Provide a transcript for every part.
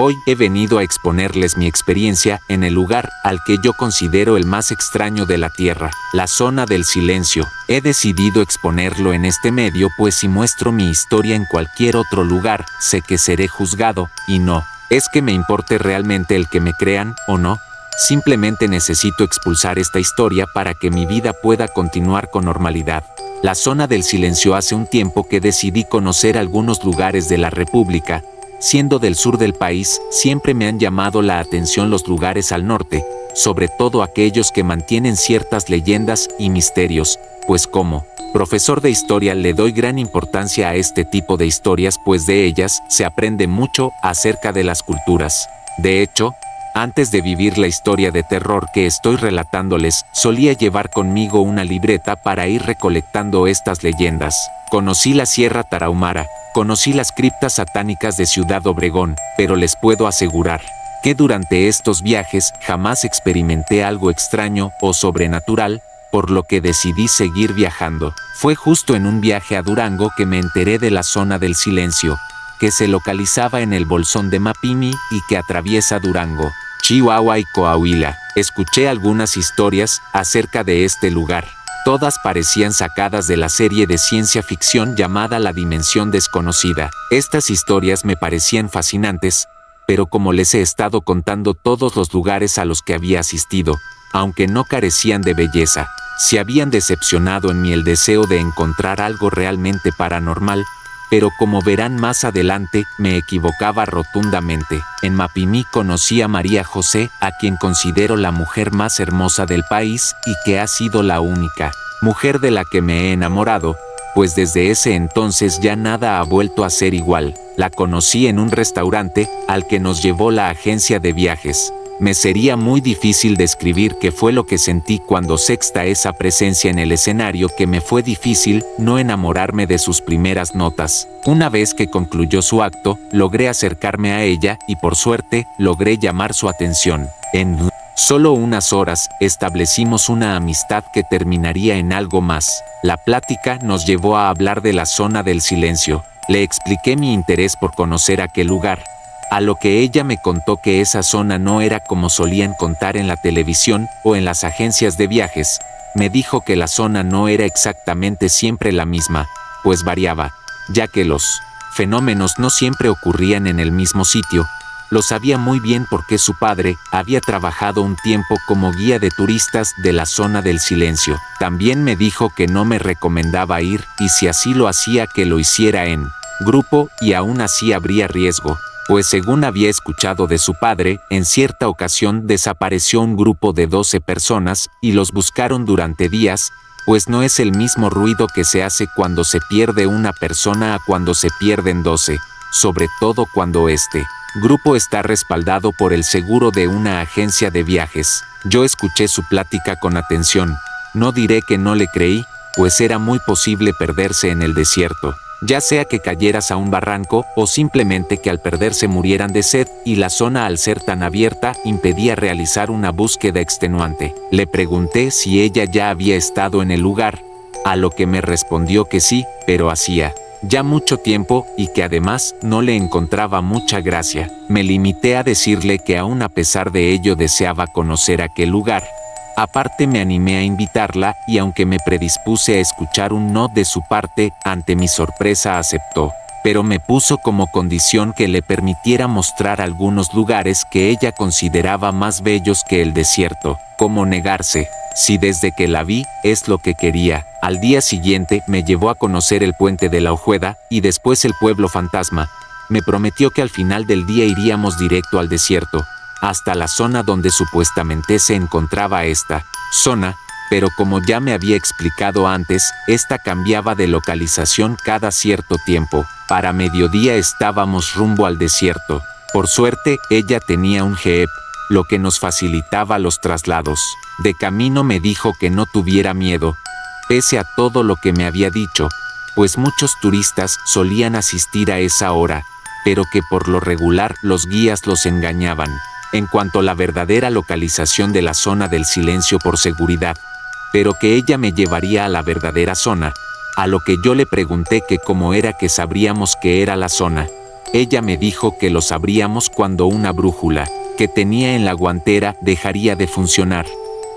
Hoy he venido a exponerles mi experiencia en el lugar al que yo considero el más extraño de la Tierra, la zona del silencio. He decidido exponerlo en este medio pues si muestro mi historia en cualquier otro lugar, sé que seré juzgado, y no es que me importe realmente el que me crean o no. Simplemente necesito expulsar esta historia para que mi vida pueda continuar con normalidad. La zona del silencio. Hace un tiempo que decidí conocer algunos lugares de la República. Siendo del sur del país, siempre me han llamado la atención los lugares al norte, sobre todo aquellos que mantienen ciertas leyendas y misterios, pues como profesor de historia le doy gran importancia a este tipo de historias pues de ellas se aprende mucho acerca de las culturas. De hecho, antes de vivir la historia de terror que estoy relatándoles, solía llevar conmigo una libreta para ir recolectando estas leyendas. Conocí la Sierra Tarahumara, conocí las criptas satánicas de Ciudad Obregón, pero les puedo asegurar que durante estos viajes jamás experimenté algo extraño o sobrenatural, por lo que decidí seguir viajando. Fue justo en un viaje a Durango que me enteré de la zona del silencio, que se localizaba en el bolsón de Mapimi y que atraviesa Durango, Chihuahua y Coahuila. Escuché algunas historias acerca de este lugar. Todas parecían sacadas de la serie de ciencia ficción llamada La Dimensión Desconocida. Estas historias me parecían fascinantes, pero como les he estado contando todos los lugares a los que había asistido, aunque no carecían de belleza, se habían decepcionado en mí el deseo de encontrar algo realmente paranormal, pero como verán más adelante, me equivocaba rotundamente. En Mapimí conocí a María José, a quien considero la mujer más hermosa del país y que ha sido la única mujer de la que me he enamorado, pues desde ese entonces ya nada ha vuelto a ser igual. La conocí en un restaurante al que nos llevó la agencia de viajes. Me sería muy difícil describir qué fue lo que sentí cuando sexta esa presencia en el escenario que me fue difícil no enamorarme de sus primeras notas. Una vez que concluyó su acto, logré acercarme a ella y por suerte logré llamar su atención. En solo unas horas establecimos una amistad que terminaría en algo más. La plática nos llevó a hablar de la zona del silencio. Le expliqué mi interés por conocer aquel lugar, a lo que ella me contó que esa zona no era como solían contar en la televisión o en las agencias de viajes. Me dijo que la zona no era exactamente siempre la misma, pues variaba, ya que los fenómenos no siempre ocurrían en el mismo sitio. Lo sabía muy bien porque su padre había trabajado un tiempo como guía de turistas de la zona del silencio. También me dijo que no me recomendaba ir y si así lo hacía que lo hiciera en grupo y aún así habría riesgo, pues según había escuchado de su padre, en cierta ocasión desapareció un grupo de 12 personas y los buscaron durante días, pues no es el mismo ruido que se hace cuando se pierde una persona a cuando se pierden 12, sobre todo cuando este grupo está respaldado por el seguro de una agencia de viajes. Yo escuché su plática con atención. No diré que no le creí, pues era muy posible perderse en el desierto, ya sea que cayeras a un barranco o simplemente que al perderse murieran de sed, y la zona al ser tan abierta impedía realizar una búsqueda extenuante. Le pregunté si ella ya había estado en el lugar, a lo que me respondió que sí, pero hacía ya mucho tiempo y que además no le encontraba mucha gracia. Me limité a decirle que aún a pesar de ello deseaba conocer aquel lugar. Aparte me animé a invitarla y aunque me predispuse a escuchar un no de su parte, ante mi sorpresa aceptó, pero me puso como condición que le permitiera mostrar algunos lugares que ella consideraba más bellos que el desierto. ¿Cómo negarse? Si desde que la vi, es lo que quería. Al día siguiente me llevó a conocer el puente de la Ojeda y después el pueblo fantasma. Me prometió que al final del día iríamos directo al desierto, hasta la zona donde supuestamente se encontraba esta zona, pero como ya me había explicado antes, esta cambiaba de localización cada cierto tiempo. Para mediodía estábamos rumbo al desierto. Por suerte, ella tenía un jeep, lo que nos facilitaba los traslados. De camino me dijo que no tuviera miedo, pese a todo lo que me había dicho, pues muchos turistas solían asistir a esa hora, pero que por lo regular los guías los engañaban en cuanto a la verdadera localización de la zona del silencio por seguridad, pero que ella me llevaría a la verdadera zona, a lo que yo le pregunté que cómo era que sabríamos que era la zona. Ella me dijo que lo sabríamos cuando una brújula que tenía en la guantera dejaría de funcionar,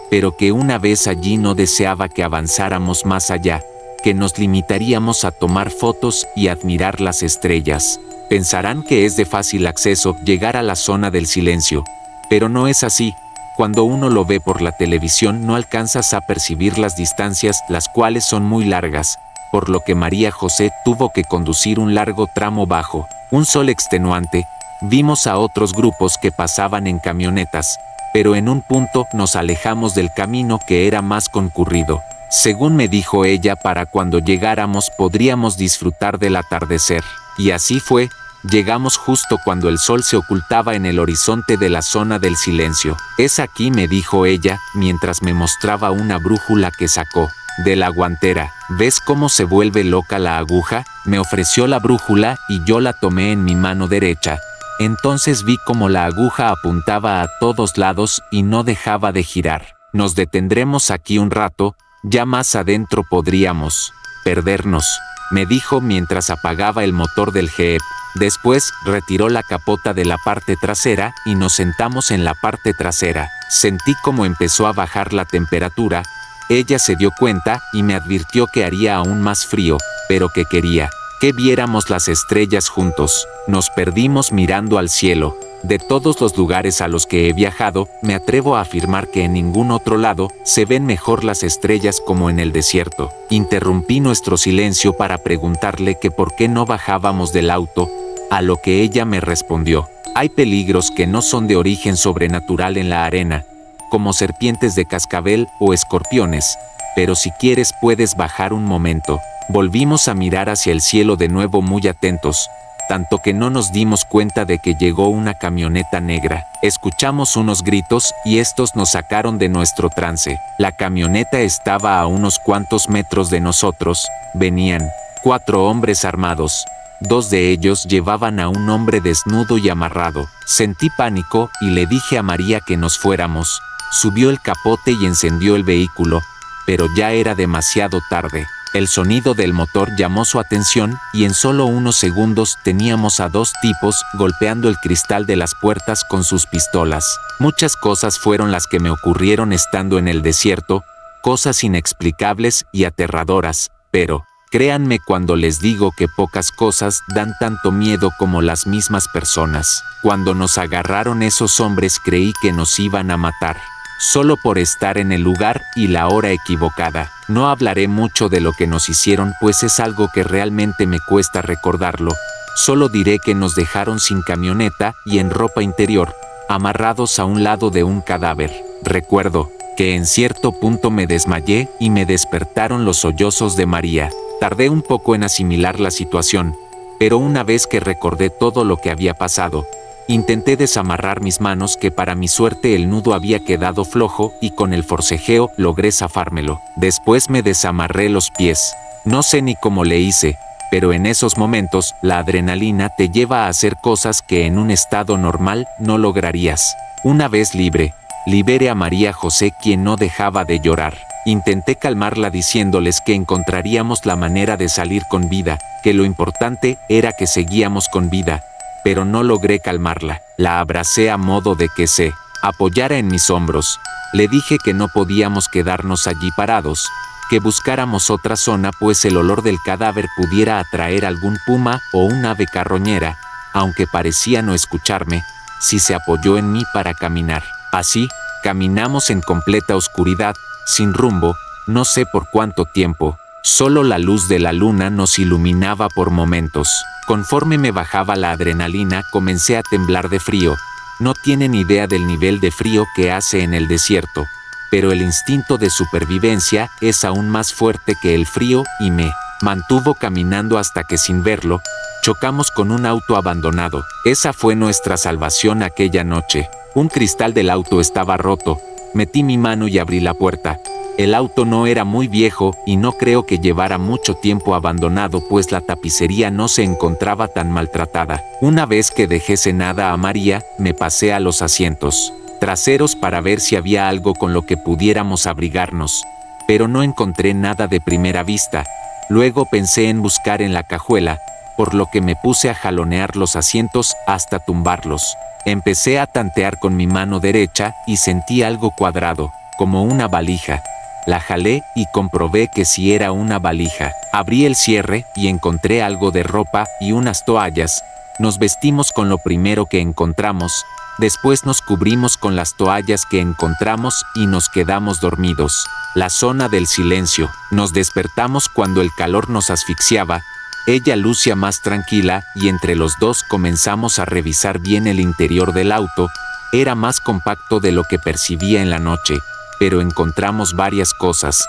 pero que una vez allí no deseaba que avanzáramos más allá, que nos limitaríamos a tomar fotos y admirar las estrellas. Pensarán que es de fácil acceso llegar a la zona del silencio, pero no es así. Cuando uno lo ve por la televisión no alcanzas a percibir las distancias, las cuales son muy largas, por lo que María José tuvo que conducir un largo tramo bajo un sol extenuante. Vimos a otros grupos que pasaban en camionetas, pero en un punto nos alejamos del camino que era más concurrido. Según me dijo ella, para cuando llegáramos podríamos disfrutar del atardecer. Y así fue, llegamos justo cuando el sol se ocultaba en el horizonte de la zona del silencio. Es aquí, me dijo ella, mientras me mostraba una brújula que sacó de la guantera. ¿Ves cómo se vuelve loca la aguja? Me ofreció la brújula y yo la tomé en mi mano derecha. Entonces vi cómo la aguja apuntaba a todos lados y no dejaba de girar. Nos detendremos aquí un rato, ya más adentro podríamos perdernos, me dijo mientras apagaba el motor del Jeep. Después retiró la capota de la parte trasera y nos sentamos en la parte trasera. Sentí cómo empezó a bajar la temperatura. Ella se dio cuenta y me advirtió que haría aún más frío, pero que quería que viéramos las estrellas juntos. Nos perdimos mirando al cielo. De todos los lugares a los que he viajado, me atrevo a afirmar que en ningún otro lado se ven mejor las estrellas como en el desierto. Interrumpí nuestro silencio para preguntarle que por qué no bajábamos del auto, a lo que ella me respondió: hay peligros que no son de origen sobrenatural en la arena, como serpientes de cascabel o escorpiones, pero si quieres puedes bajar un momento. Volvimos a mirar hacia el cielo de nuevo muy atentos, tanto que no nos dimos cuenta de que llegó una camioneta negra. Escuchamos unos gritos y estos nos sacaron de nuestro trance. La camioneta estaba a unos cuantos metros de nosotros. Venían 4 hombres armados. 2 de ellos llevaban a un hombre desnudo y amarrado. Sentí pánico y le dije a María que nos fuéramos. Subió el capote y encendió el vehículo, pero ya era demasiado tarde. El sonido del motor llamó su atención y en solo unos segundos teníamos a 2 tipos golpeando el cristal de las puertas con sus pistolas. Muchas cosas fueron las que me ocurrieron estando en el desierto, cosas inexplicables y aterradoras, pero créanme cuando les digo que pocas cosas dan tanto miedo como las mismas personas. Cuando nos agarraron esos hombres creí que nos iban a matar, solo por estar en el lugar y la hora equivocada. No hablaré mucho de lo que nos hicieron, pues es algo que realmente me cuesta recordarlo. Solo diré que nos dejaron sin camioneta y en ropa interior, amarrados a un lado de un cadáver. Recuerdo que en cierto punto me desmayé y me despertaron los sollozos de María. Tardé un poco en asimilar la situación, pero una vez que recordé todo lo que había pasado, intenté desamarrar mis manos, que para mi suerte el nudo había quedado flojo y con el forcejeo logré zafármelo. Después me desamarré los pies. No sé ni cómo le hice, pero en esos momentos la adrenalina te lleva a hacer cosas que en un estado normal no lograrías. Una vez libre, liberé a María José, quien no dejaba de llorar. Intenté calmarla diciéndoles que encontraríamos la manera de salir con vida, que lo importante era que seguíamos con vida, pero no logré calmarla. La abracé a modo de que se apoyara en mis hombros. Le dije que no podíamos quedarnos allí parados, que buscáramos otra zona, pues el olor del cadáver pudiera atraer algún puma o un ave carroñera. Aunque parecía no escucharme, sí se apoyó en mí para caminar. Así, caminamos en completa oscuridad, sin rumbo, no sé por cuánto tiempo. Solo la luz de la luna nos iluminaba por momentos. Conforme me bajaba la adrenalina, comencé a temblar de frío. No tienen idea del nivel de frío que hace en el desierto, pero el instinto de supervivencia es aún más fuerte que el frío y me mantuvo caminando hasta que, sin verlo, chocamos con un auto abandonado. Esa fue nuestra salvación aquella noche. Un cristal del auto estaba roto. Metí mi mano y abrí la puerta. El auto no era muy viejo y no creo que llevara mucho tiempo abandonado, pues la tapicería no se encontraba tan maltratada. Una vez que dejé cenada a María, me pasé a los asientos traseros para ver si había algo con lo que pudiéramos abrigarnos, pero no encontré nada de primera vista. Luego pensé en buscar en la cajuela, por lo que me puse a jalonear los asientos hasta tumbarlos. Empecé a tantear con mi mano derecha y sentí algo cuadrado, como una valija. La jalé y comprobé que sí era una valija. Abrí el cierre y encontré algo de ropa y unas toallas. Nos vestimos con lo primero que encontramos, después nos cubrimos con las toallas que encontramos y nos quedamos dormidos. La zona del silencio. Nos despertamos cuando el calor nos asfixiaba. Ella lucía más tranquila y entre los dos comenzamos a revisar bien el interior del auto. Era más compacto de lo que percibía en la noche, pero encontramos varias cosas.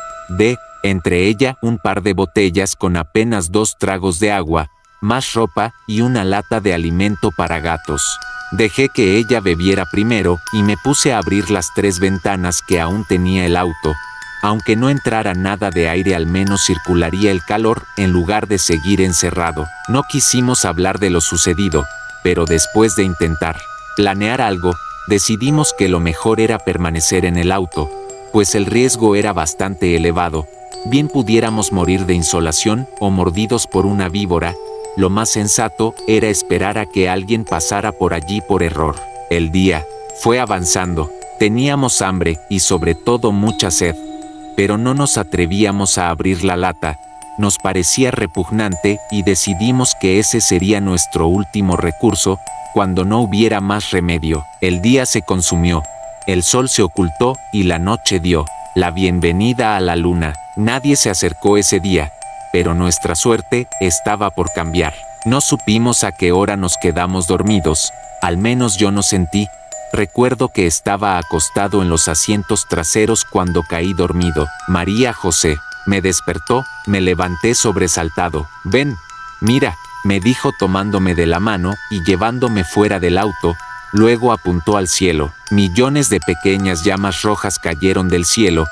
Entre ella un par de botellas con apenas 2 tragos de agua, más ropa y una lata de alimento para gatos. Dejé que ella bebiera primero y me puse a abrir las 3 ventanas que aún tenía el auto. Aunque no entrara nada de aire, al menos circularía el calor en lugar de seguir encerrado. No quisimos hablar de lo sucedido, pero después de intentar planear algo, decidimos que lo mejor era permanecer en el auto, pues el riesgo era bastante elevado. Bien pudiéramos morir de insolación o mordidos por una víbora. Lo más sensato era esperar a que alguien pasara por allí por error. El día fue avanzando. Teníamos hambre y sobre todo mucha sed, pero no nos atrevíamos a abrir la lata. Nos parecía repugnante y decidimos que ese sería nuestro último recurso cuando no hubiera más remedio. El día se consumió, el sol se ocultó y la noche dio la bienvenida a la luna. Nadie se acercó ese día, pero nuestra suerte estaba por cambiar. No supimos a qué hora nos quedamos dormidos, al menos yo no sentí. Recuerdo que estaba acostado en los asientos traseros cuando caí dormido. María José me despertó, me levanté sobresaltado. «Ven, mira», me dijo tomándome de la mano y llevándome fuera del auto. Luego apuntó al cielo. Millones de pequeñas llamas rojas cayeron del cielo.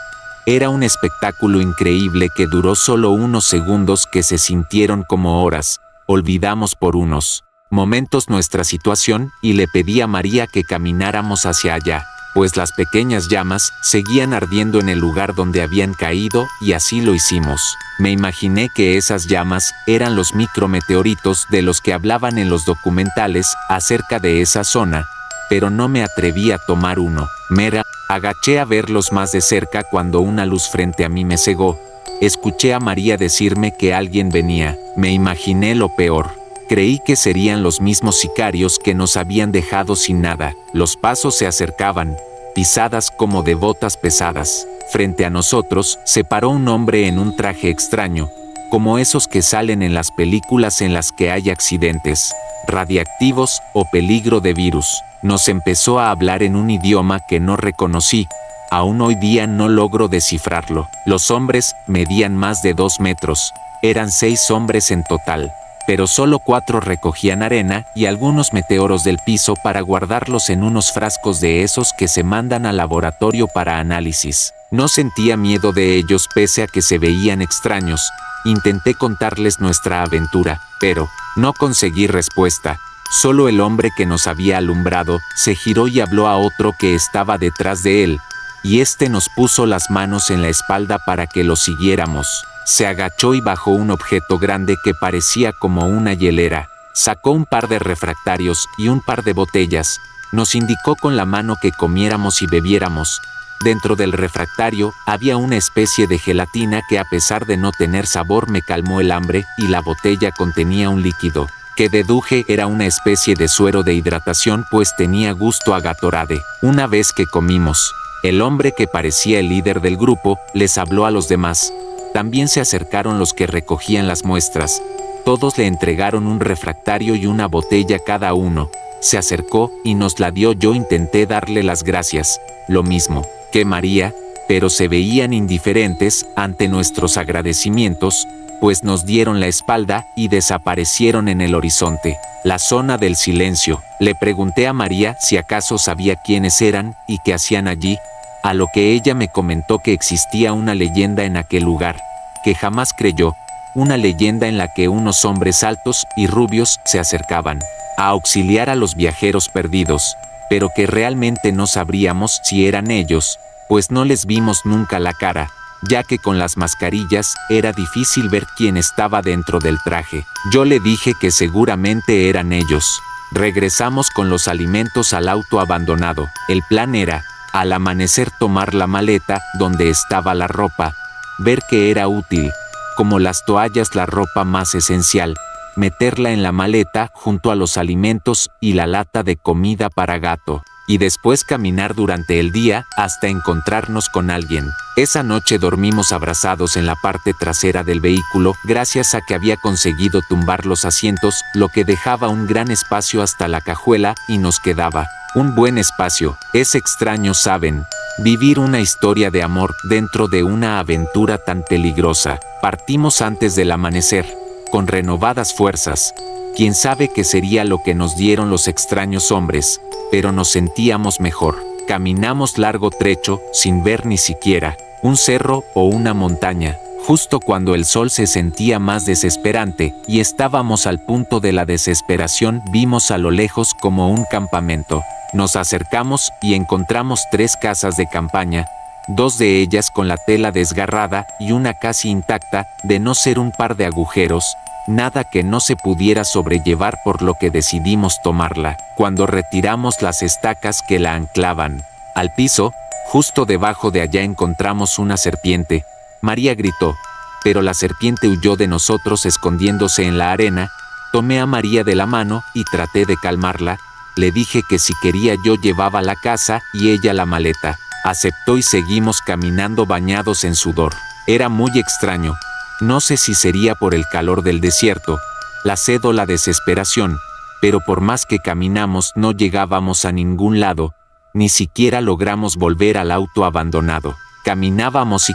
Era un espectáculo increíble que duró solo unos segundos que se sintieron como horas. Olvidamos por unos momentos nuestra situación y le pedí a María que camináramos hacia allá, pues las pequeñas llamas seguían ardiendo en el lugar donde habían caído y así lo hicimos. Me imaginé que esas llamas eran los micrometeoritos de los que hablaban en los documentales acerca de esa zona, pero no me atreví a tomar uno. Me agaché a verlos más de cerca cuando una luz frente a mí me cegó. Escuché a María decirme que alguien venía. Me imaginé lo peor. Creí que serían los mismos sicarios que nos habían dejado sin nada. Los pasos se acercaban, pisadas como de botas pesadas. Frente a nosotros se paró un hombre en un traje extraño, como esos que salen en las películas en las que hay accidentes radiactivos o peligro de virus. Nos empezó a hablar en un idioma que no reconocí. Aún hoy día no logro descifrarlo. Los hombres medían más de 2 metros. Eran 6 hombres en total, pero solo 4 recogían arena y algunos meteoros del piso para guardarlos en unos frascos de esos que se mandan al laboratorio para análisis. No sentía miedo de ellos pese a que se veían extraños. Intenté contarles nuestra aventura, pero no conseguí respuesta. Solo el hombre que nos había alumbrado se giró y habló a otro que estaba detrás de él, y este nos puso las manos en la espalda para que lo siguiéramos. Se agachó y bajó un objeto grande que parecía como una hielera. Sacó un par de refractarios y un par de botellas. Nos indicó con la mano que comiéramos y bebiéramos. Dentro del refractario había una especie de gelatina que, a pesar de no tener sabor, me calmó el hambre, y la botella contenía un líquido que deduje era una especie de suero de hidratación, pues tenía gusto a Gatorade. Una vez que comimos, el hombre que parecía el líder del grupo les habló a los demás. También se acercaron los que recogían las muestras. Todos le entregaron un refractario y una botella cada uno. Se acercó y nos la dio. Yo intenté darle las gracias, lo mismo que María, pero se veían indiferentes ante nuestros agradecimientos, pues nos dieron la espalda y desaparecieron en el horizonte. La zona del silencio. Le pregunté a María si acaso sabía quiénes eran y qué hacían allí, a lo que ella me comentó que existía una leyenda en aquel lugar, que jamás creyó, una leyenda en la que unos hombres altos y rubios se acercaban a auxiliar a los viajeros perdidos, pero que realmente no sabríamos si eran ellos, pues no les vimos nunca la cara. ya que con las mascarillas era difícil ver quién estaba dentro del traje. Yo le dije que seguramente eran ellos. Regresamos con los alimentos al auto abandonado. El plan era, al amanecer, tomar la maleta donde estaba la ropa, ver que era útil, como las toallas, la ropa más esencial, meterla en la maleta junto a los alimentos y la lata de comida para gato, y después caminar durante el día hasta encontrarnos con alguien. Esa noche dormimos abrazados en la parte trasera del vehículo, gracias a que había conseguido tumbar los asientos, lo que dejaba un gran espacio hasta la cajuela y nos quedaba un buen espacio. Es extraño, ¿saben? Vivir una historia de amor dentro de una aventura tan peligrosa. Partimos antes del amanecer, con renovadas fuerzas. Quién sabe qué sería lo que nos dieron los extraños hombres, pero nos sentíamos mejor. Caminamos largo trecho, sin ver ni siquiera un cerro o una montaña, justo cuando el sol se sentía más desesperante y estábamos al punto de la desesperación, vimos a lo lejos como un campamento. Nos acercamos y encontramos 3 casas de campaña, 2 de ellas con la tela desgarrada y una casi intacta, de no ser un par de agujeros, nada que no se pudiera sobrellevar, por lo que decidimos tomarla. Cuando retiramos las estacas que la anclaban al piso, justo debajo de allá encontramos una serpiente. María gritó, pero la serpiente huyó de nosotros escondiéndose en la arena. Tomé a María de la mano y traté de calmarla. Le dije que si quería yo llevaba la casa y ella la maleta. Aceptó y seguimos caminando bañados en sudor. Era muy extraño. No sé si sería por el calor del desierto, la sed o la desesperación, pero por más que caminamos no llegábamos a ningún lado, ni siquiera logramos volver al auto abandonado. Caminábamos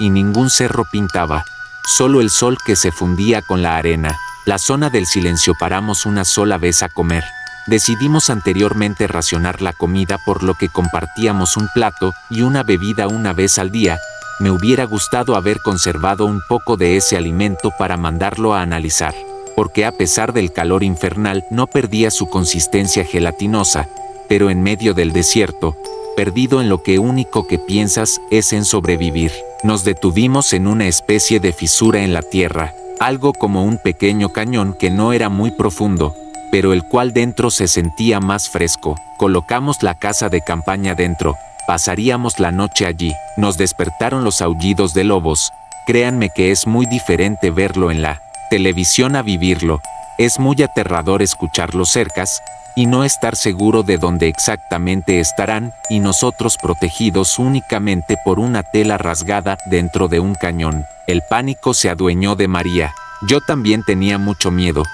y ningún cerro pintaba, solo el sol que se fundía con la arena. La zona del silencio. Paramos una sola vez a comer. Decidimos anteriormente racionar la comida, por lo que compartíamos un plato y una bebida una vez al día. Me hubiera gustado haber conservado un poco de ese alimento para mandarlo a analizar, porque a pesar del calor infernal no perdía su consistencia gelatinosa, pero en medio del desierto, perdido en lo que único que piensas es en sobrevivir. Nos detuvimos en una especie de fisura en la tierra, algo como un pequeño cañón que no era muy profundo, pero el cual dentro se sentía más fresco. Colocamos la casa de campaña dentro. Pasaríamos la noche allí. Nos despertaron los aullidos de lobos. Créanme que es muy diferente verlo en la televisión a vivirlo. Es muy aterrador escucharlos cercas y no estar seguro de dónde exactamente estarán, y nosotros protegidos únicamente por una tela rasgada dentro de un cañón. El pánico se adueñó de María. Yo también tenía mucho miedo,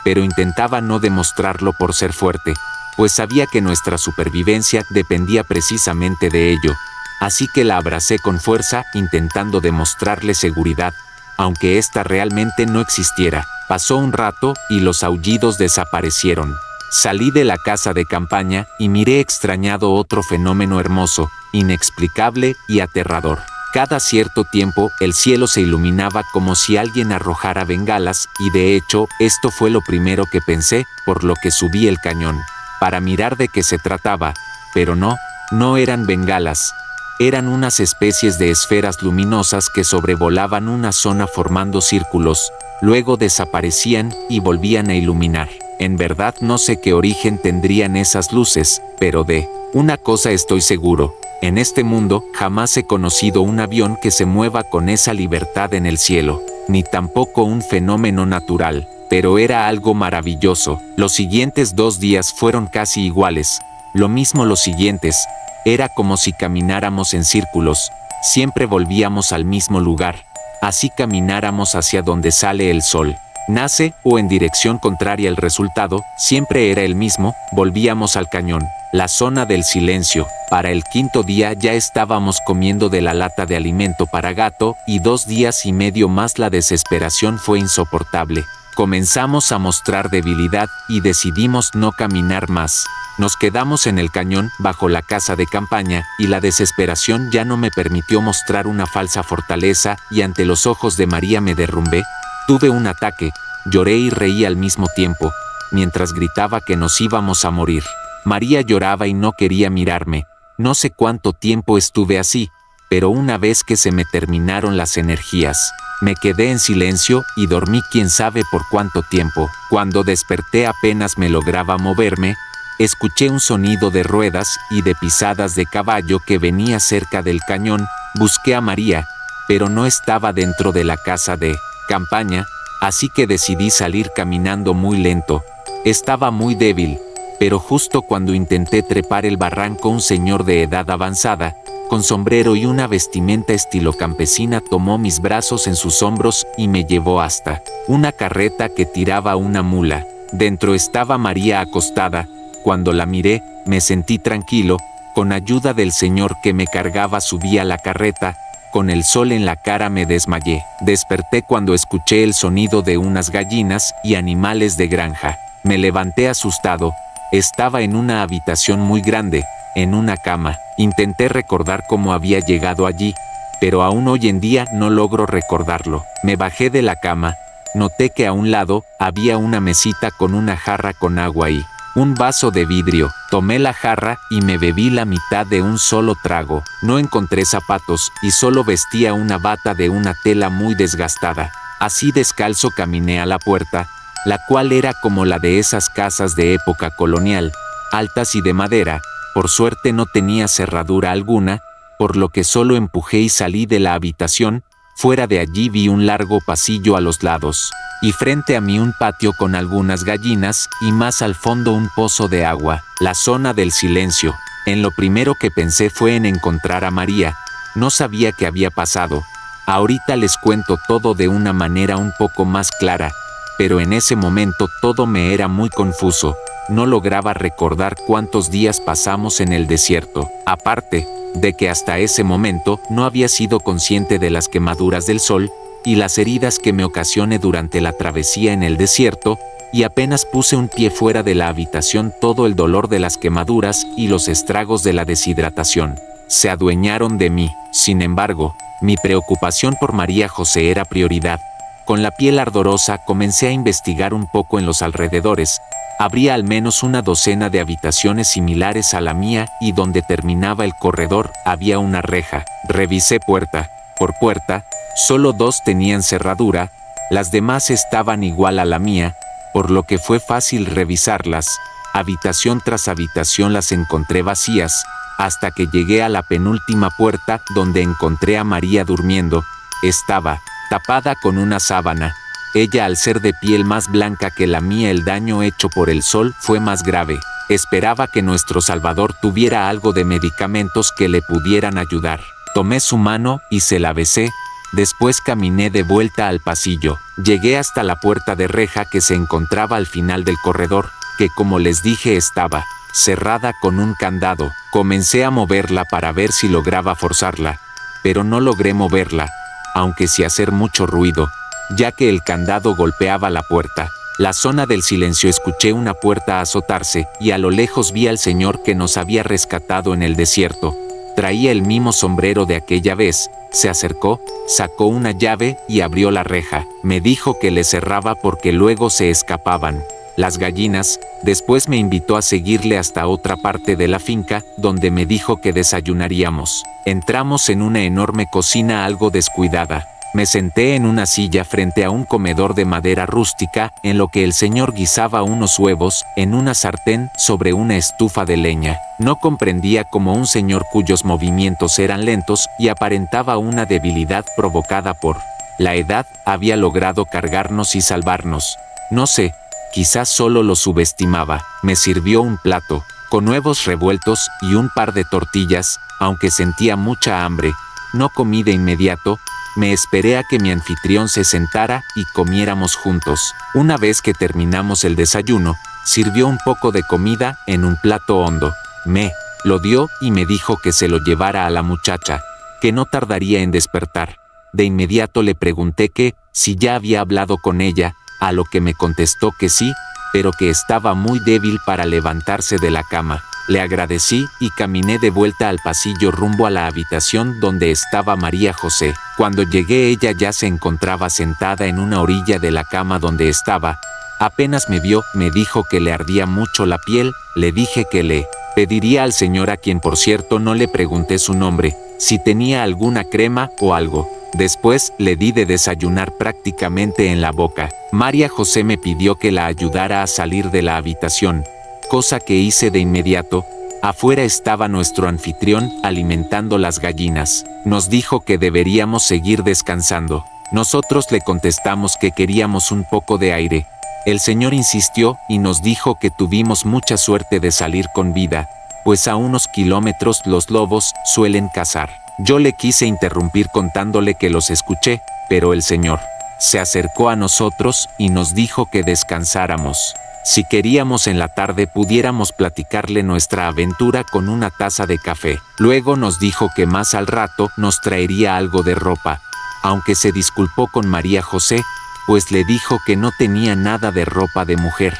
pero intentaba no demostrarlo por ser fuerte, pues sabía que nuestra supervivencia dependía precisamente de ello. Así que la abracé con fuerza, intentando demostrarle seguridad, aunque ésta realmente no existiera. Pasó un rato y los aullidos desaparecieron. Salí de la casa de campaña y miré extrañado otro fenómeno hermoso, inexplicable y aterrador. Cada cierto tiempo el cielo se iluminaba como si alguien arrojara bengalas, y de hecho esto fue lo primero que pensé, por lo que subí el cañón para mirar de qué se trataba, pero no eran bengalas. Eran unas especies de esferas luminosas que sobrevolaban una zona formando círculos, luego desaparecían y volvían a iluminar. En verdad no sé qué origen tendrían esas luces, pero de una cosa estoy seguro: en este mundo jamás he conocido un avión que se mueva con esa libertad en el cielo, ni tampoco un fenómeno natural, pero era algo maravilloso. Los siguientes 2 días fueron casi iguales, lo mismo los siguientes. Era como si camináramos en círculos, siempre volvíamos al mismo lugar, así camináramos hacia donde sale el sol, nace, o en dirección contraria. El resultado siempre era el mismo, volvíamos al cañón, la zona del silencio. Para el 5.º día ya estábamos comiendo de la lata de alimento para gato, y 2 días y medio más la desesperación fue insoportable. Comenzamos a mostrar debilidad y decidimos no caminar más. Nos quedamos en el cañón, bajo la casa de campaña, y la desesperación ya no me permitió mostrar una falsa fortaleza, y ante los ojos de María me derrumbé. Tuve un ataque, lloré y reí al mismo tiempo, mientras gritaba que nos íbamos a morir. María lloraba y no quería mirarme. No sé cuánto tiempo estuve así, pero una vez que se me terminaron las energías, me quedé en silencio y dormí quién sabe por cuánto tiempo. Cuando desperté apenas me lograba moverme, escuché un sonido de ruedas y de pisadas de caballo que venía cerca del cañón. Busqué a María, pero no estaba dentro de la casa de campaña, así que decidí salir caminando muy lento. Estaba muy débil, pero justo cuando intenté trepar el barranco, un señor de edad avanzada, con sombrero y una vestimenta estilo campesina, tomó mis brazos en sus hombros y me llevó hasta una carreta que tiraba una mula. Dentro estaba María acostada. Cuando la miré, me sentí tranquilo. Con ayuda del señor que me cargaba subí a la carreta. Con el sol en la cara me desmayé. Desperté cuando escuché el sonido de unas gallinas y animales de granja. Me levanté asustado. Estaba en una habitación muy grande, en una cama. Intenté recordar cómo había llegado allí, pero aún hoy en día no logro recordarlo. Me bajé de la cama. Noté que a un lado había una mesita con una jarra con agua y un vaso de vidrio. Tomé la jarra y me bebí la mitad de un solo trago. No encontré zapatos y solo vestía una bata de una tela muy desgastada. Así descalzo caminé a la puerta, la cual era como la de esas casas de época colonial, altas y de madera. Por suerte no tenía cerradura alguna, por lo que solo empujé y salí de la habitación. Fuera de allí vi un largo pasillo a los lados, y frente a mí un patio con algunas gallinas, y más al fondo un pozo de agua, la zona del silencio. En lo primero que pensé fue en encontrar a María. No sabía qué había pasado. Ahorita les cuento todo de una manera un poco más clara, pero en ese momento todo me era muy confuso. No lograba recordar cuántos días pasamos en el desierto, aparte de que hasta ese momento no había sido consciente de las quemaduras del sol y las heridas que me ocasioné durante la travesía en el desierto, y apenas puse un pie fuera de la habitación todo el dolor de las quemaduras y los estragos de la deshidratación se adueñaron de mí. Sin embargo, mi preocupación por María José era prioridad. Con la piel ardorosa comencé a investigar un poco en los alrededores. Habría al menos una docena de habitaciones similares a la mía y donde terminaba el corredor había una reja. Revisé puerta por puerta, solo 2 tenían cerradura, las demás estaban igual a la mía, por lo que fue fácil revisarlas. Habitación tras habitación las encontré vacías, hasta que llegué a la penúltima puerta donde encontré a María durmiendo. Estaba tapada con una sábana. Ella, al ser de piel más blanca que la mía, el daño hecho por el sol fue más grave. Esperaba que nuestro Salvador tuviera algo de medicamentos que le pudieran ayudar. Tomé su mano y se la besé. Después caminé de vuelta al pasillo. Llegué hasta la puerta de reja que se encontraba al final del corredor, que como les dije estaba cerrada con un candado. Comencé a moverla para ver si lograba forzarla, pero no logré moverla, aunque sí hacer mucho ruido, ya que el candado golpeaba la puerta. La zona del silencio. Escuché una puerta azotarse y a lo lejos vi al señor que nos había rescatado en el desierto. Traía el mismo sombrero de aquella vez. Se acercó, sacó una llave y abrió la reja. Me dijo que le cerraba porque luego se escapaban las gallinas. Después me invitó a seguirle hasta otra parte de la finca, donde me dijo que desayunaríamos. Entramos en una enorme cocina algo descuidada. Me senté en una silla frente a un comedor de madera rústica, en lo que el señor guisaba unos huevos en una sartén sobre una estufa de leña. No comprendía cómo un señor cuyos movimientos eran lentos y aparentaba una debilidad provocada por la edad había logrado cargarnos y salvarnos. No sé, quizás solo lo subestimaba. Me sirvió un plato con huevos revueltos y un par de tortillas, aunque sentía mucha hambre. No comí de inmediato. Me esperé a que mi anfitrión se sentara y comiéramos juntos. Una vez que terminamos el desayuno, sirvió un poco de comida en un plato hondo. Me lo dio y me dijo que se lo llevara a la muchacha, que no tardaría en despertar. De inmediato le pregunté que si ya había hablado con ella, a lo que me contestó que sí, pero que estaba muy débil para levantarse de la cama. Le agradecí y caminé de vuelta al pasillo rumbo a la habitación donde estaba María José. Cuando llegué, ella ya se encontraba sentada en una orilla de la cama donde estaba. Apenas me vio, me dijo que le ardía mucho la piel. Le dije que le pediría al señor, a quien por cierto no le pregunté su nombre, si tenía alguna crema o algo. Después le di de desayunar prácticamente en la boca. María José me pidió que la ayudara a salir de la habitación, cosa que hice de inmediato. Afuera estaba nuestro anfitrión alimentando las gallinas. Nos dijo que deberíamos seguir descansando. Nosotros le contestamos que queríamos un poco de aire. El señor insistió y nos dijo que tuvimos mucha suerte de salir con vida, pues a unos kilómetros los lobos suelen cazar. Yo le quise interrumpir contándole que los escuché, pero el señor se acercó a nosotros y nos dijo que descansáramos. Si queríamos en la tarde pudiéramos platicarle nuestra aventura con una taza de café. Luego nos dijo que más al rato nos traería algo de ropa, aunque se disculpó con María José, pues le dijo que no tenía nada de ropa de mujer,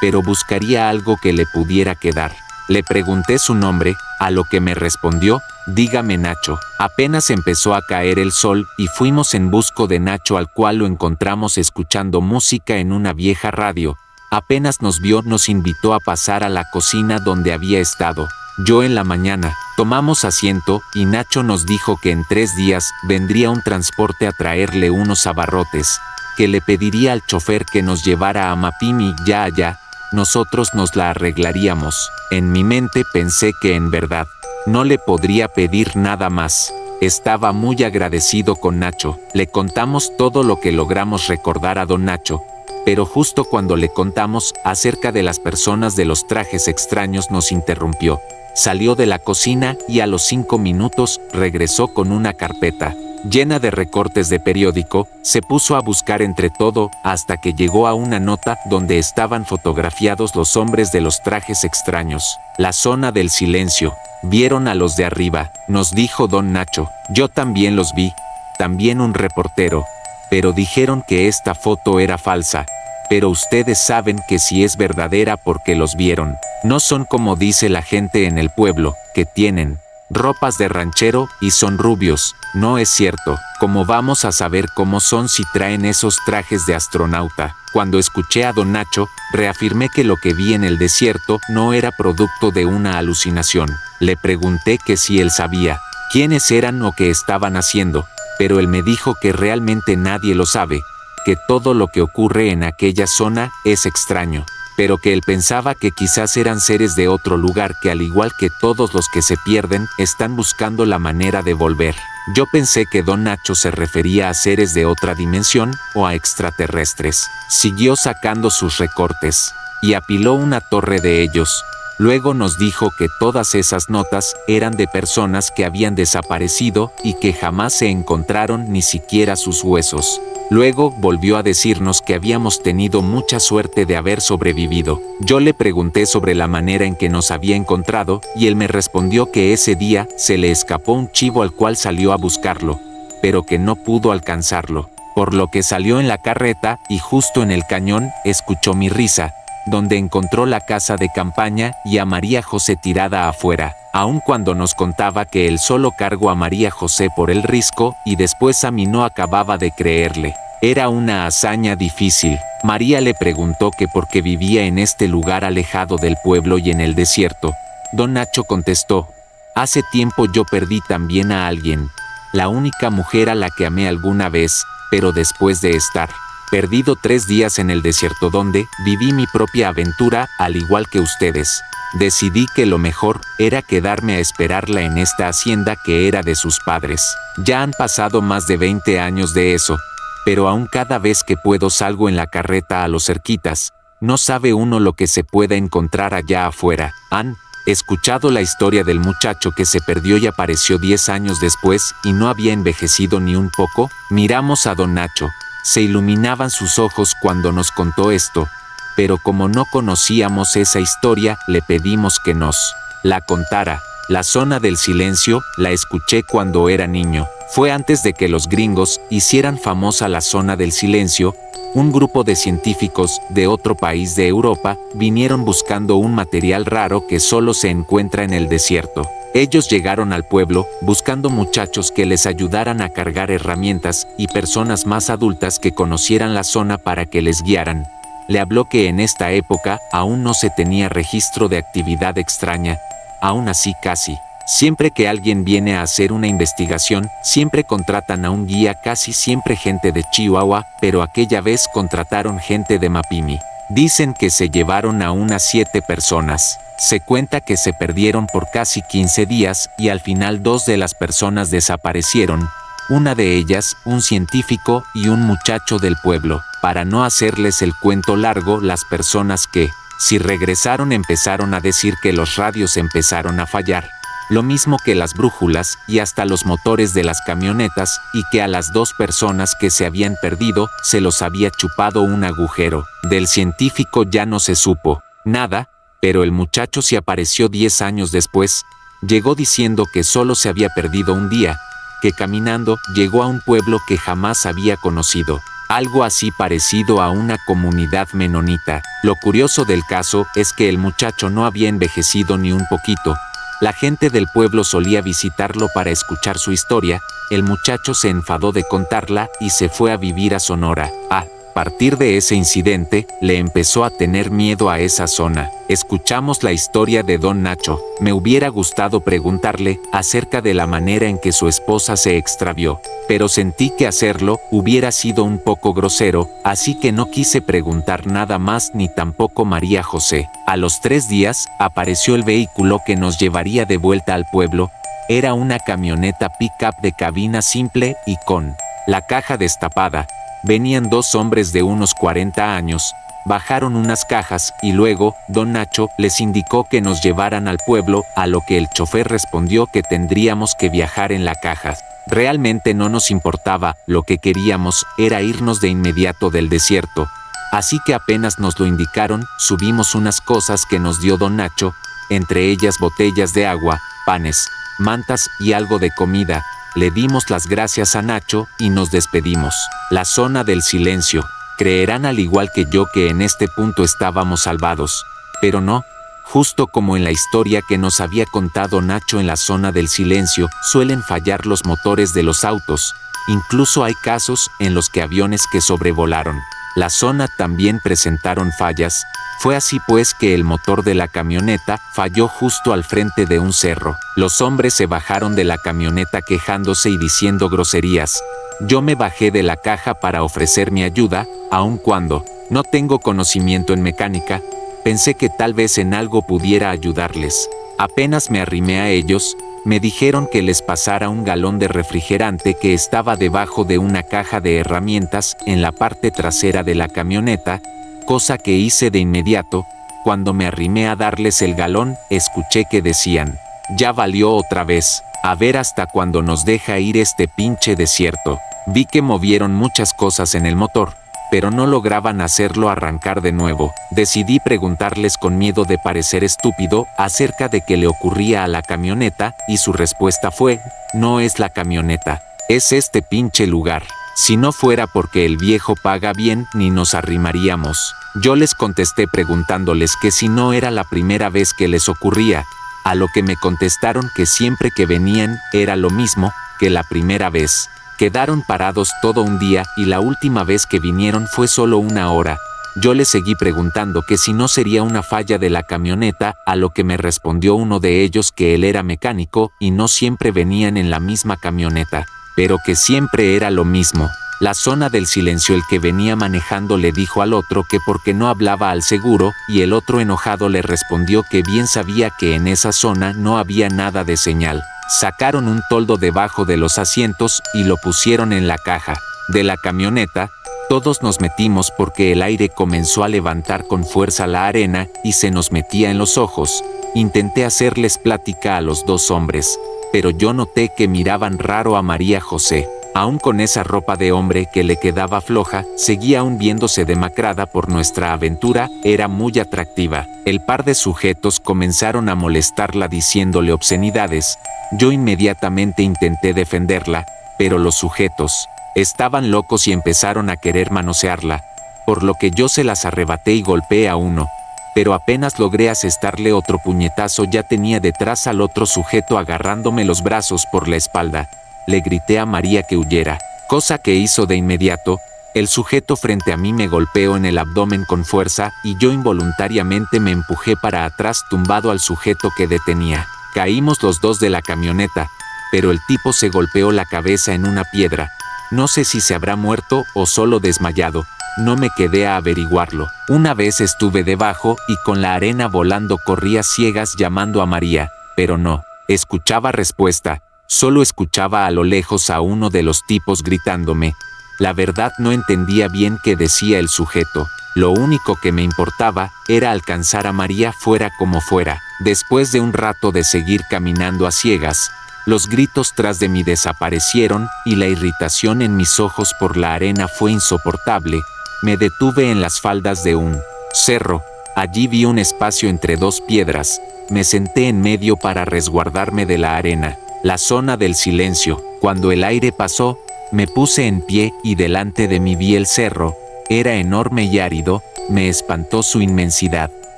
pero buscaría algo que le pudiera quedar. Le pregunté su nombre, a lo que me respondió: dígame Nacho. Apenas empezó a caer el sol y fuimos en busca de Nacho, al cual lo encontramos escuchando música en una vieja radio. Apenas nos vio, nos invitó a pasar a la cocina donde había estado yo en la mañana. Tomamos asiento y Nacho nos dijo que en 3 días vendría un transporte a traerle unos abarrotes, que le pediría al chofer que nos llevara a Mapimi ya allá. Nosotros nos la arreglaríamos. En mi mente pensé que en verdad no le podría pedir nada más. Estaba muy agradecido con Nacho. Le contamos todo lo que logramos recordar a don Nacho, pero justo cuando le contamos acerca de las personas de los trajes extraños nos interrumpió. Salió de la cocina y a los 5 minutos regresó con una carpeta llena de recortes de periódico. Se puso a buscar entre todo hasta que llegó a una nota donde estaban fotografiados los hombres de los trajes extraños. La zona del silencio. Vieron a los de arriba, nos dijo don Nacho. Yo también los vi, también un reportero, pero dijeron que esta foto era falsa. Pero ustedes saben que si es verdadera porque los vieron. No son como dice la gente en el pueblo, que tienen ropas de ranchero y son rubios. No es cierto. ¿Cómo vamos a saber cómo son si traen esos trajes de astronauta? Cuando escuché a don Nacho, reafirmé que lo que vi en el desierto no era producto de una alucinación. Le pregunté que si él sabía quiénes eran o qué estaban haciendo, pero él me dijo que realmente nadie lo sabe, que todo lo que ocurre en aquella zona es extraño, pero que él pensaba que quizás eran seres de otro lugar que, al igual que todos los que se pierden, están buscando la manera de volver. Yo pensé que don Nacho se refería a seres de otra dimensión o a extraterrestres. Siguió sacando sus recortes y apiló una torre de ellos. Luego nos dijo que todas esas notas eran de personas que habían desaparecido y que jamás se encontraron ni siquiera sus huesos. Luego volvió a decirnos que habíamos tenido mucha suerte de haber sobrevivido. Yo le pregunté sobre la manera en que nos había encontrado y él me respondió que ese día se le escapó un chivo al cual salió a buscarlo, pero que no pudo alcanzarlo, por lo que salió en la carreta y justo en el cañón escuchó mi risa, donde encontró la casa de campaña y a María José tirada afuera, aun cuando nos contaba que él solo cargó a María José por el risco y después a mí no acababa de creerle. Era una hazaña difícil. María le preguntó que por qué vivía en este lugar alejado del pueblo y en el desierto. Don Nacho contestó: hace tiempo yo perdí también a alguien, la única mujer a la que amé alguna vez, pero después de estar perdido 3 días en el desierto donde viví mi propia aventura, al igual que ustedes, decidí que lo mejor era quedarme a esperarla en esta hacienda que era de sus padres. Ya han pasado más de 20 años de eso, pero aún cada vez que puedo salgo en la carreta a los cerquitas. No sabe uno lo que se pueda encontrar allá afuera. ¿Han escuchado la historia del muchacho que se perdió y apareció 10 años después y no había envejecido ni un poco? Miramos a don Nacho. Se iluminaban sus ojos cuando nos contó esto, pero como no conocíamos esa historia, le pedimos que nos la contara. La zona del silencio la escuché cuando era niño. Fue antes de que los gringos hicieran famosa la zona del silencio. Un grupo de científicos de otro país de Europa vinieron buscando un material raro que solo se encuentra en el desierto. Ellos llegaron al pueblo buscando muchachos que les ayudaran a cargar herramientas y personas más adultas que conocieran la zona para que les guiaran. Le habló que en esta época aún no se tenía registro de actividad extraña. Aún así casi Siempre que alguien viene a hacer una investigación, siempre contratan a un guía, casi siempre gente de Chihuahua, pero aquella vez contrataron gente de Mapimi. Dicen que se llevaron a unas 7 personas. Se cuenta que se perdieron por casi 15 días y al final 2 de las personas desaparecieron. Una de ellas, un científico y un muchacho del pueblo. Para no hacerles el cuento largo, las personas que, si regresaron, empezaron a decir que los radios empezaron a fallar. Lo mismo que las brújulas y hasta los motores de las camionetas, y que a las 2 personas que se habían perdido se los había chupado un agujero. Del científico ya no se supo nada, pero el muchacho se apareció 10 años después. Llegó diciendo que solo se había perdido un día, que caminando llegó a un pueblo que jamás había conocido. Algo así parecido a una comunidad menonita. Lo curioso del caso es que el muchacho no había envejecido ni un poquito. La gente del pueblo solía visitarlo para escuchar su historia. El muchacho se enfadó de contarla y se fue a vivir a Sonora. A partir de ese incidente, le empezó a tener miedo a esa zona. Escuchamos la historia de Don Nacho. Me hubiera gustado preguntarle acerca de la manera en que su esposa se extravió, pero sentí que hacerlo hubiera sido un poco grosero, así que no quise preguntar nada más, ni tampoco María José. A los 3 días, apareció el vehículo que nos llevaría de vuelta al pueblo. Era una camioneta pick-up de cabina simple y con la caja destapada. Venían 2 hombres de unos 40 años, bajaron unas cajas y luego, Don Nacho les indicó que nos llevaran al pueblo, a lo que el chofer respondió que tendríamos que viajar en la caja. Realmente no nos importaba, lo que queríamos era irnos de inmediato del desierto. Así que apenas nos lo indicaron, subimos unas cosas que nos dio Don Nacho, entre ellas botellas de agua, panes, mantas y algo de comida. Le dimos las gracias a Nacho y nos despedimos. La zona del silencio. Creerán al igual que yo que en este punto estábamos salvados. Pero no. Justo como en la historia que nos había contado Nacho, en la zona del silencio suelen fallar los motores de los autos. Incluso hay casos en los que aviones que sobrevolaron la zona también presentaron fallas. Fue así pues que el motor de la camioneta falló justo al frente de un cerro. Los hombres se bajaron de la camioneta quejándose y diciendo groserías. Yo me bajé de la caja para ofrecer mi ayuda, aun cuando no tengo conocimiento en mecánica. Pensé que tal vez en algo pudiera ayudarles. Apenas me arrimé a ellos, me dijeron que les pasara un galón de refrigerante que estaba debajo de una caja de herramientas en la parte trasera de la camioneta, cosa que hice de inmediato. Cuando me arrimé a darles el galón, escuché que decían, ya valió otra vez, a ver hasta cuándo nos deja ir este pinche desierto. Vi que movieron muchas cosas en el motor, pero no lograban hacerlo arrancar de nuevo. Decidí preguntarles con miedo de parecer estúpido acerca de qué le ocurría a la camioneta, y su respuesta fue, no es la camioneta, es este pinche lugar. Si no fuera porque el viejo paga bien, ni nos arrimaríamos. Yo les contesté preguntándoles que si no era la primera vez que les ocurría, a lo que me contestaron que siempre que venían era lo mismo que la primera vez. Quedaron parados todo un día y la última vez que vinieron fue solo 1 hora. Yo les seguí preguntando que si no sería una falla de la camioneta, a lo que me respondió uno de ellos que él era mecánico y no siempre venían en la misma camioneta, pero que siempre era lo mismo. La zona del silencio, el que venía manejando le dijo al otro que porque no hablaba al seguro, y el otro enojado le respondió que bien sabía que en esa zona no había nada de señal. Sacaron un toldo debajo de los asientos y lo pusieron en la caja de la camioneta. Todos nos metimos porque el aire comenzó a levantar con fuerza la arena y se nos metía en los ojos. Intenté hacerles plática a los 2 hombres, pero yo noté que miraban raro a María José. Aún con esa ropa de hombre que le quedaba floja, seguía aún viéndose demacrada por nuestra aventura, era muy atractiva. El par de sujetos comenzaron a molestarla diciéndole obscenidades. Yo inmediatamente intenté defenderla, pero los sujetos estaban locos y empezaron a querer manosearla, por lo que yo se las arrebaté y golpeé a uno. Pero apenas logré asestarle otro puñetazo, ya tenía detrás al otro sujeto agarrándome los brazos por la espalda. Le grité a María que huyera, cosa que hizo de inmediato. El sujeto frente a mí me golpeó en el abdomen con fuerza y yo involuntariamente me empujé para atrás tumbado al sujeto que detenía. Caímos los dos de la camioneta, pero el tipo se golpeó la cabeza en una piedra. No sé si se habrá muerto o solo desmayado. No me quedé a averiguarlo. Una vez estuve debajo y con la arena volando corría ciegas llamando a María, pero no escuchaba respuesta. Solo escuchaba a lo lejos a uno de los tipos gritándome. La verdad no entendía bien qué decía el sujeto. Lo único que me importaba era alcanzar a María fuera como fuera. Después de un rato de seguir caminando a ciegas, los gritos tras de mí desaparecieron y la irritación en mis ojos por la arena fue insoportable. Me detuve en las faldas de un cerro. Allí vi un espacio entre dos piedras. Me senté en medio para resguardarme de la arena. La zona del silencio. Cuando el aire pasó, me puse en pie y delante de mí vi el cerro. Era enorme y árido, me espantó su inmensidad.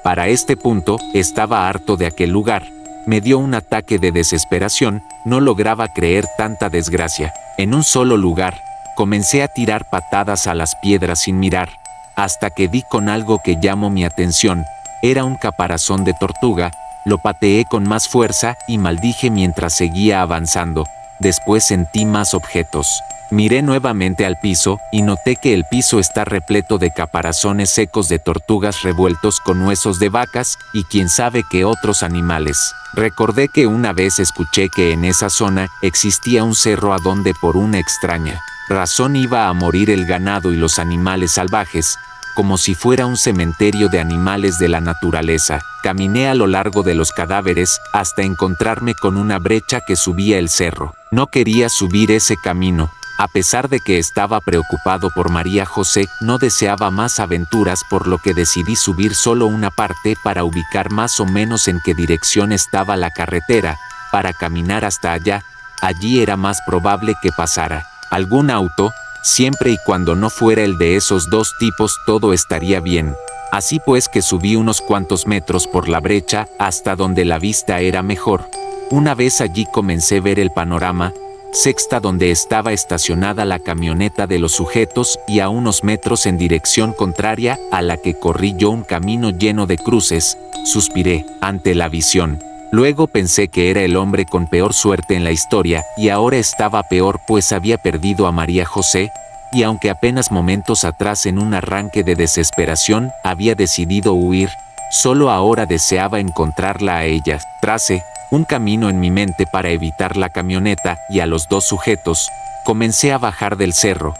Para este punto, estaba harto de aquel lugar. Me dio un ataque de desesperación, no lograba creer tanta desgracia. En un solo lugar, comencé a tirar patadas a las piedras sin mirar, hasta que di con algo que llamó mi atención. Era un caparazón de tortuga. Lo pateé con más fuerza y maldije mientras seguía avanzando. Después sentí más objetos. Miré nuevamente al piso y noté que el piso está repleto de caparazones secos de tortugas revueltos con huesos de vacas y quién sabe qué otros animales. Recordé que una vez escuché que en esa zona existía un cerro a donde por una extraña razón iba a morir el ganado y los animales salvajes, como si fuera un cementerio de animales de la naturaleza. Caminé a lo largo de los cadáveres hasta encontrarme con una brecha que subía el cerro. No quería subir ese camino. A pesar de que estaba preocupado por María José, no deseaba más aventuras, por lo que decidí subir solo una parte para ubicar más o menos en qué dirección estaba la carretera, para caminar hasta allá. Allí era más probable que pasara algún auto. Siempre y cuando no fuera el de esos dos tipos, todo estaría bien. Así pues que subí unos cuantos metros por la brecha hasta donde la vista era mejor. Una vez allí comencé a ver el panorama, sexta donde estaba estacionada la camioneta de los sujetos y a unos metros en dirección contraria a la que corrí yo, un camino lleno de cruces. Suspiré ante la visión. Luego pensé que era el hombre con peor suerte en la historia, y ahora estaba peor pues había perdido a María José, y aunque apenas momentos atrás en un arranque de desesperación había decidido huir, solo ahora deseaba encontrarla a ella. Tracé un camino en mi mente para evitar la camioneta y a los dos sujetos. Comencé a bajar del cerro.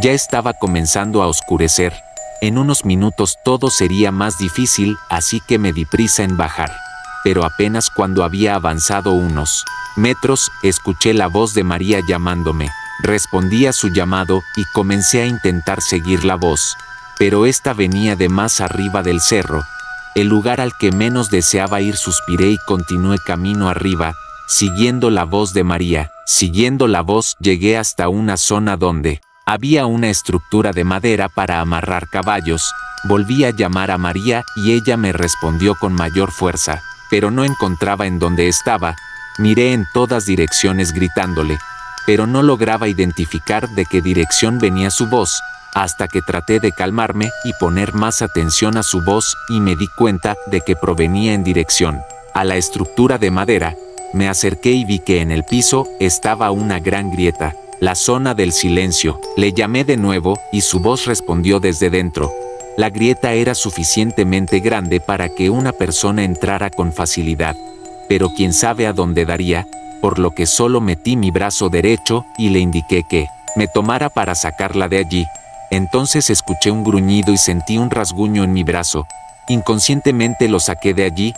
Ya estaba comenzando a oscurecer. En unos minutos todo sería más difícil, así que me di prisa en bajar. Pero apenas cuando había avanzado unos metros, escuché la voz de María llamándome. Respondí a su llamado y comencé a intentar seguir la voz, pero esta venía de más arriba del cerro, el lugar al que menos deseaba ir. Suspiré y continué camino arriba, siguiendo la voz de María. Siguiendo la voz, llegué hasta una zona donde había una estructura de madera para amarrar caballos. Volví a llamar a María y ella me respondió con mayor fuerza, pero no encontraba en dónde estaba. Miré en todas direcciones gritándole, pero no lograba identificar de qué dirección venía su voz, hasta que traté de calmarme y poner más atención a su voz y me di cuenta de que provenía en dirección a la estructura de madera. Me acerqué y vi que en el piso estaba una gran grieta, la zona del silencio. Le llamé de nuevo y su voz respondió desde dentro. La grieta era suficientemente grande para que una persona entrara con facilidad, pero quién sabe a dónde daría, por lo que solo metí mi brazo derecho y le indiqué que me tomara para sacarla de allí. Entonces escuché un gruñido y sentí un rasguño en mi brazo. Inconscientemente lo saqué de allí.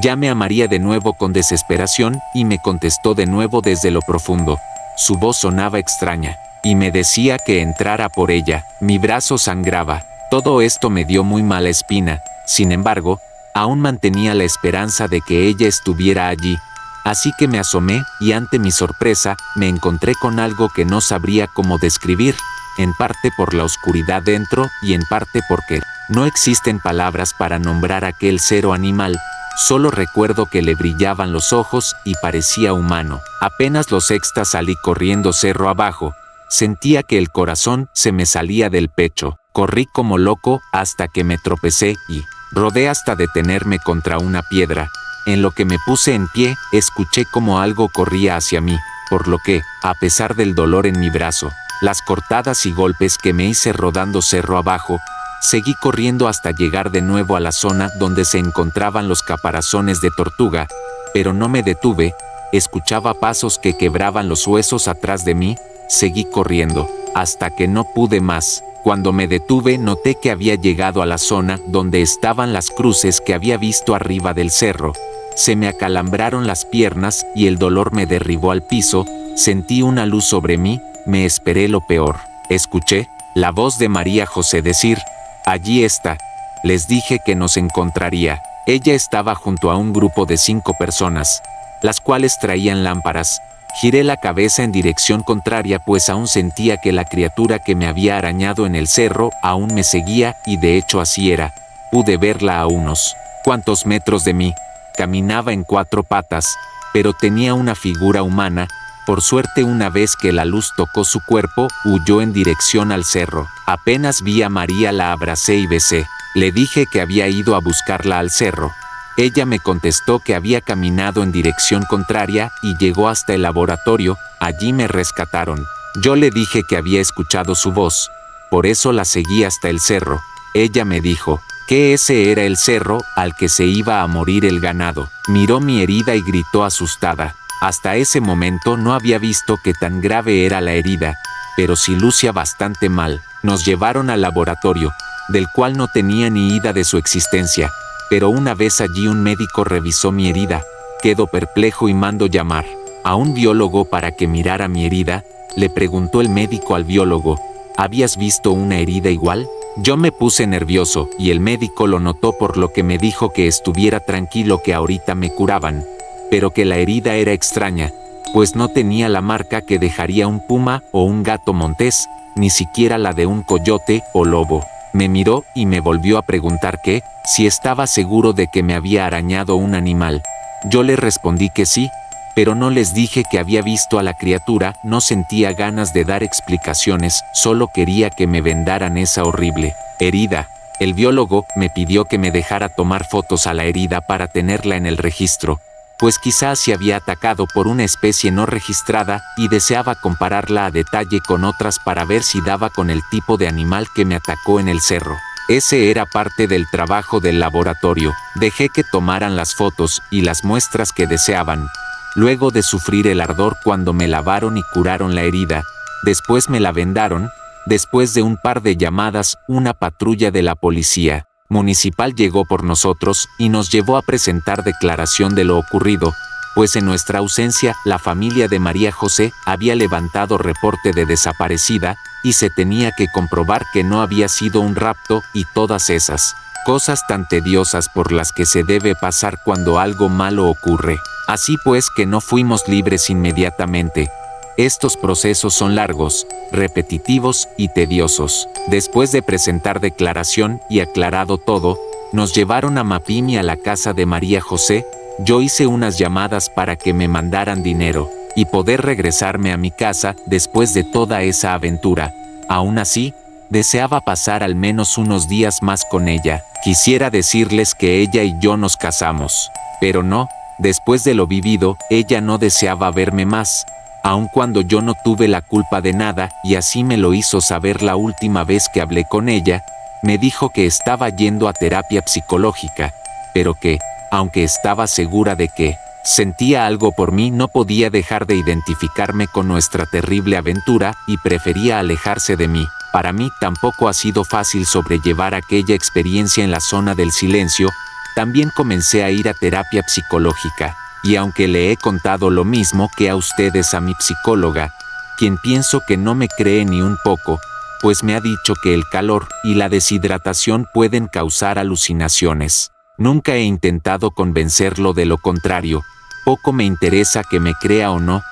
Llamé a María de nuevo con desesperación y me contestó de nuevo desde lo profundo. Su voz sonaba extraña y me decía que entrara por ella. Mi brazo sangraba. Todo esto me dio muy mala espina. Sin embargo, aún mantenía la esperanza de que ella estuviera allí. Así que me asomé y ante mi sorpresa me encontré con algo que no sabría cómo describir, en parte por la oscuridad dentro y en parte porque no existen palabras para nombrar aquel ser o animal. Solo recuerdo que le brillaban los ojos y parecía humano. Apenas lo sexta salí corriendo cerro abajo. Sentía que el corazón se me salía del pecho. Corrí como loco hasta que me tropecé y rodé hasta detenerme contra una piedra. En lo que me puse en pie, escuché como algo corría hacia mí, por lo que, a pesar del dolor en mi brazo, las cortadas y golpes que me hice rodando cerro abajo, seguí corriendo hasta llegar de nuevo a la zona donde se encontraban los caparazones de tortuga, pero no me detuve, escuchaba pasos que quebraban los huesos atrás de mí, seguí corriendo, hasta que no pude más. Cuando me detuve noté que había llegado a la zona donde estaban las cruces que había visto arriba del cerro. Se me acalambraron las piernas y el dolor me derribó al piso, sentí una luz sobre mí, me esperé lo peor. Escuché la voz de María José decir: «Allí está». Les dije que nos encontraría. Ella estaba junto a un grupo de 5 personas, las cuales traían lámparas. Giré la cabeza en dirección contraria, pues aún sentía que la criatura que me había arañado en el cerro aún me seguía, y de hecho así era. Pude verla a unos cuantos metros de mí. Caminaba en 4 patas, pero tenía una figura humana. Por suerte, una vez que la luz tocó su cuerpo, huyó en dirección al cerro. Apenas vi a María la abracé y besé. Le dije que había ido a buscarla al cerro. Ella me contestó que había caminado en dirección contraria y llegó hasta el laboratorio. Allí me rescataron. Yo le dije que había escuchado su voz, por eso la seguí hasta el cerro. Ella me dijo que ese era el cerro al que se iba a morir el ganado. Miró mi herida y gritó asustada. Hasta ese momento no había visto qué tan grave era la herida, pero sí lucía bastante mal. Nos llevaron al laboratorio, del cual no tenía ni idea de su existencia. Pero una vez allí un médico revisó mi herida, quedó perplejo y mandó llamar a un biólogo para que mirara mi herida. Le preguntó el médico al biólogo: ¿habías visto una herida igual? Yo me puse nervioso y el médico lo notó, por lo que me dijo que estuviera tranquilo, que ahorita me curaban, pero que la herida era extraña, pues no tenía la marca que dejaría un puma o un gato montés, ni siquiera la de un coyote o lobo. Me miró y me volvió a preguntar que si estaba seguro de que me había arañado un animal. Yo le respondí que sí, pero no les dije que había visto a la criatura. No sentía ganas de dar explicaciones, solo quería que me vendaran esa horrible herida. El biólogo me pidió que me dejara tomar fotos a la herida para tenerla en el registro, pues quizás se había atacado por una especie no registrada y deseaba compararla a detalle con otras para ver si daba con el tipo de animal que me atacó en el cerro. Ese era parte del trabajo del laboratorio. Dejé que tomaran las fotos y las muestras que deseaban. Luego de sufrir el ardor cuando me lavaron y curaron la herida, después me la vendaron. Después de un par de llamadas, una patrulla de la policía municipal llegó por nosotros y nos llevó a presentar declaración de lo ocurrido, pues en nuestra ausencia la familia de María José había levantado reporte de desaparecida y se tenía que comprobar que no había sido un rapto y todas esas cosas tan tediosas por las que se debe pasar cuando algo malo ocurre. Así pues que no fuimos libres inmediatamente. Estos procesos son largos, repetitivos y tediosos. Después de presentar declaración y aclarado todo, nos llevaron a Mapimi, a la casa de María José. Yo hice unas llamadas para que me mandaran dinero y poder regresarme a mi casa después de toda esa aventura. Aún así, deseaba pasar al menos unos días más con ella. Quisiera decirles que ella y yo nos casamos, pero no. Después de lo vivido, ella no deseaba verme más, aun cuando yo no tuve la culpa de nada, y así me lo hizo saber la última vez que hablé con ella. Me dijo que estaba yendo a terapia psicológica, pero que, aunque estaba segura de que sentía algo por mí, no podía dejar de identificarme con nuestra terrible aventura y prefería alejarse de mí. Para mí tampoco ha sido fácil sobrellevar aquella experiencia en la zona del silencio. También comencé a ir a terapia psicológica, y aunque le he contado lo mismo que a ustedes a mi psicóloga, quien pienso que no me cree ni un poco, pues me ha dicho que el calor y la deshidratación pueden causar alucinaciones. Nunca he intentado convencerlo de lo contrario. Poco me interesa que me crea o no.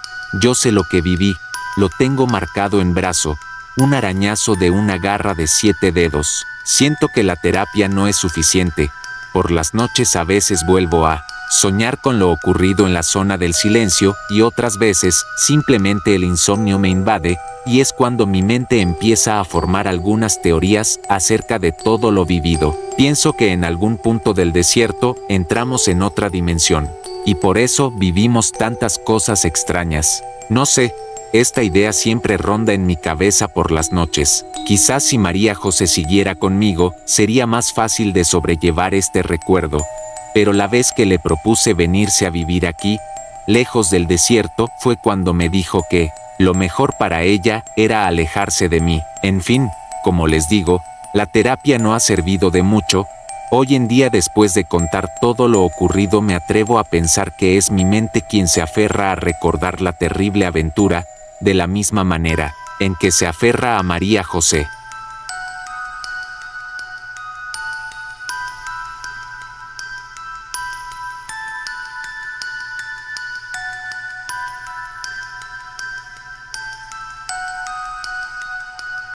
Yo sé lo que viví, lo tengo marcado en brazo, un arañazo de una garra de 7 dedos. Siento que la terapia no es suficiente. Por las noches a veces vuelvo a soñar con lo ocurrido en la zona del silencio, y otras veces, simplemente el insomnio me invade, y es cuando mi mente empieza a formar algunas teorías acerca de todo lo vivido. Pienso que en algún punto del desierto entramos en otra dimensión, y por eso vivimos tantas cosas extrañas. No sé, esta idea siempre ronda en mi cabeza por las noches. Quizás si María José siguiera conmigo, sería más fácil de sobrellevar este recuerdo. Pero la vez que le propuse venirse a vivir aquí, lejos del desierto, fue cuando me dijo que lo mejor para ella era alejarse de mí. En fin, como les digo, la terapia no ha servido de mucho. Hoy en día, después de contar todo lo ocurrido, me atrevo a pensar que es mi mente quien se aferra a recordar la terrible aventura, de la misma manera en que se aferra a María José.